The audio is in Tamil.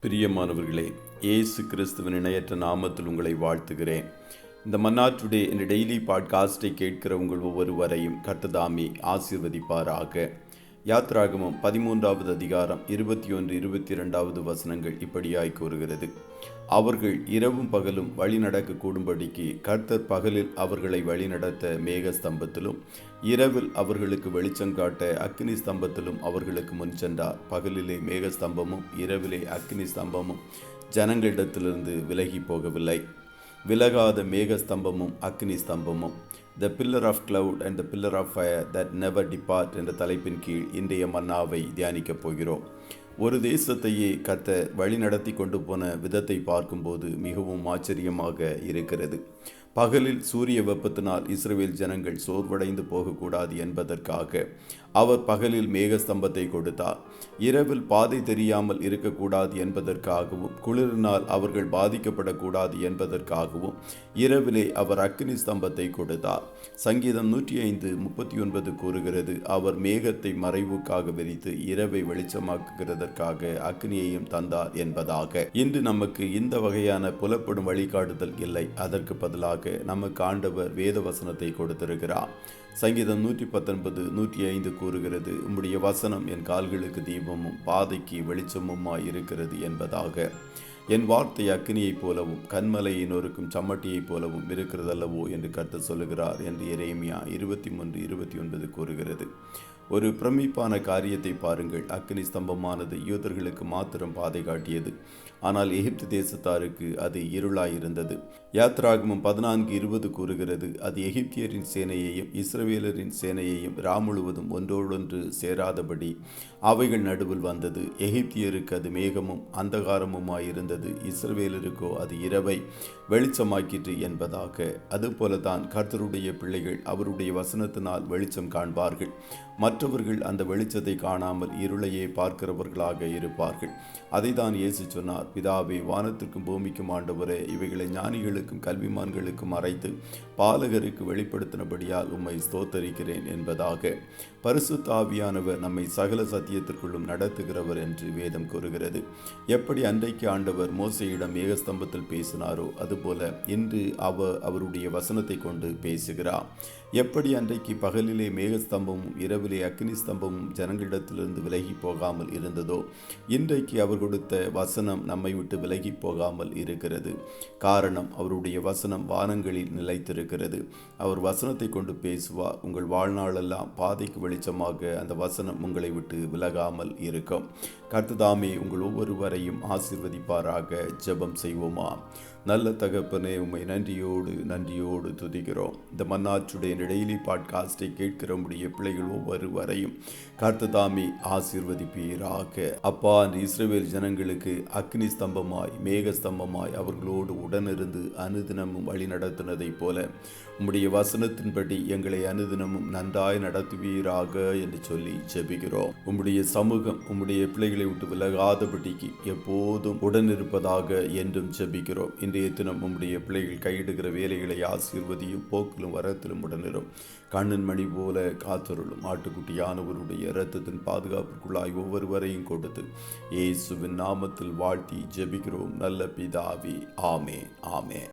பிரியமானவர்களே, இயேசு கிறிஸ்துவின் இணையற்ற நாமத்தில் உங்களை வாழ்த்துகிறேன். இந்த மன்னா டுடே என்ற டெய்லி பாட்காஸ்டை கேட்கிற உங்கள் ஒவ்வொருவரையும் கர்த்தர் ஆசீர்வதிப்பாராக. யாத்ராகமம் 13வது அதிகாரம் 21, 22 வசனங்கள் இப்படியாய் கூறுகிறது. அவர்கள் இரவும் பகலும் வழி நடக்க கூடும்படிக்கு கர்த்தர் பகலில் அவர்களை வழிநடத்த மேக ஸ்தம்பத்திலும் இரவில் அவர்களுக்கு வெளிச்சம் காட்ட அக்கினி ஸ்தம்பத்திலும் அவர்களுக்கு முன் சென்றார். பகலிலே மேக ஸ்தம்பமும் இரவிலே அக்கினி ஸ்தம்பமும் ஜனங்களிடத்திலிருந்து விலகி போகவில்லை. விலகாத மேக ஸ்தம்பமும் அக்னி ஸ்தம்பமும், the pillar of cloud and the pillar of fire that never depart என்ற தலைப்பின் கீழ் இன்றைய மன்னாவை தியானிக்கப் போகிறோம். ஒரு தேசத்தையே கர்த்தர் வழி நடத்தி கொண்டு போன விதத்தை பார்க்கும்போது மிகவும் ஆச்சரியமாக இருக்கிறது. பகலில் சூரிய வெப்பத்தினால் இஸ்ரவேல் ஜனங்கள் சோர்வடைந்து போகக்கூடாது என்பதற்காக அவர் பகலில் மேகஸ்தம்பத்தை கொடுத்தார். இரவில் பாதை தெரியாமல் இருக்கக்கூடாது என்பதற்காகவும் குளிரினால் அவர்கள் பாதிக்கப்படக்கூடாது என்பதற்காகவும் இரவிலே அவர் அக்கினி ஸ்தம்பத்தை கொடுத்தார். சங்கீதம் 105:39 கூறுகிறது, அவர் மேகத்தை மறைவுக்காக விரித்து இரவை வெளிச்சமாக்குகிறதற்காக அக்னியையும் தந்தார் என்பதாக. இன்று நமக்கு இந்த வகையான புலப்படும் வழிகாட்டுதல் இல்லை. அதற்கு பதிலாக நமக்கு ஆண்டவர் வேத வசனத்தை கொடுத்திருக்கிறார். சங்கீதம் 119:105 கூறுகிறது, உம்முடைய வசனம் என் கால்களுக்கு தீபமும் பாதைக்கு வெளிச்சமுமாய் இருக்கிறது என்பதாக. என் வார்த்தை அக்கினியைப் போலவும் கன்மலையை நொறுக்கும் சம்மட்டியைப் போலவும் இருக்கிறதல்லவோ என்று கர்த்தர் சொல்லுகிறார் என்று எரேமியா 23:29 கூறுகிறது. ஒரு பிரமிப்பான காரியத்தை பாருங்கள். அக்கினி ஸ்தம்பமானது யூதர்களுக்கு மாத்திரம் பாதை காட்டியது. ஆனால் எகிப்து தேசத்தாருக்கு அது இருளாயிருந்தது. யாத்ராகமம் 14:20 கூறுகிறது, அது எகிப்தியரின் சேனையையும் இஸ்ரவேலரின் சேனையையும் முழுவதும் ஒன்றோடொன்று சேராதபடி அவைகள் நடுவில் வந்தது. எகிப்தியருக்கு அது மேகமும் அந்தகாரமுமாயிருந்தது, இஸ்ரவேலருக்கோ அது இரவை வெளிச்சமாக்கிற்று என்பதாக. அதுபோலதான் கர்த்தருடைய பிள்ளைகள் அவருடைய வசனத்தினால் வெளிச்சம் காண்பார்கள். மற்றவர்கள் அந்த வெளிச்சத்தை காணாமல் இருளையே பார்க்கிறவர்களாக இருப்பார்கள். அதை தான் இயேசு சொன்னார், பிதாவே, வானத்திற்கும் பூமிக்கும் ஆண்டவரே, இவைகளை ஞானிகளுக்கும் கல்விமான்களுக்கும் மறைத்து பாலகருக்கு வெளிப்படுத்தினபடியால் உம்மை ஸ்தோத்தரிக்கிறேன் என்பதாக. பரிசுத்த ஆவியானவர் நம்மை சகல சத்தியத்திற்குள்ளும் நடத்துகிறவர் என்று வேதம் கூறுகிறது. எப்படி அன்றைக்கு ஆண்டவர் மோசேயிடம் மேகஸ்தம்பத்தில் பேசினாரோ அதுபோல இன்று அவருடைய வசனத்தை கொண்டு பேசுகிறார். எப்படி அன்றைக்கு பகலிலே மேகஸ்தம்பமும் இரவிலே அக்னி ஸ்தம்பமும் ஜனங்களிடத்திலிருந்து விலகி போகாமல் இருந்ததோ, இன்றைக்கு அவர் கொடுத்த வசனம் நம்மை விட்டு விலகி போகாமல் இருக்கிறது. காரணம், அவருடைய வசனம் வானங்களில் நிலைத்திருக்கிறது. அவர் வசனத்தை கொண்டு பேசுவார். உங்கள் வாழ்நாளெல்லாம் பாதைக்கு வெளிச்சமாக அந்த வசனம் உங்களை விட்டு விலகாமல் இருக்கும். கர்த்தர் உங்கள் ஒவ்வொருவரையும் ஆசீர்வதிப்பாராக. ஜெபம் செய்வோமா. நல்ல தகப்பனே, உம்மை நன்றியோடு துதிக்கிறோம். இந்த மன்னா டுடே டெய்லி பாட்காஸ்டை கேட்கிற உம்முடைய பிள்ளைகள் ஒவ்வொருவரையும் கர்த்தர் ஆசீர்வதிப்பீராக. அப்பா, அந்த இஸ்ரவேல் ஜனங்களுக்கு அக்னி ஸ்தம்பமாய் மேக ஸ்தம்பமாய் அவர்களோடு உடனிருந்து அனுதினமும் வழி நடத்தினதைப் போல உம்முடைய வசனத்தின்படி எங்களை அனுதினமும் நன்றாய் நடத்துவீராக என்று சொல்லி ஜெபிக்கிறோம். உம்முடைய சமூகம் உம்முடைய பிள்ளைகளை விட்டு விலகாதபடிக்கு எப்போதும் உடனிருப்பதாக என்றும் ஜெபிக்கிறோம். இன்றைய தினம் உம்முடைய பிள்ளைகள் கையிடுகிற வேலைகளை ஆசீர்வதியும், போக்கிலும் வரத்திலும் உடனிரும். கண்ணின் மணி போல காத்தருளும். ஆட்டுக்குட்டியானவருடைய இரத்தத்தின் பாதுகாப்புக்குள்ளாய் ஒவ்வொருவரையும் கொடுத்து இயேசுவின் நாமத்தில் வாழ்த்தி ஜெபிக்கிறோம் நல்ல பிதாவே. ஆமென்.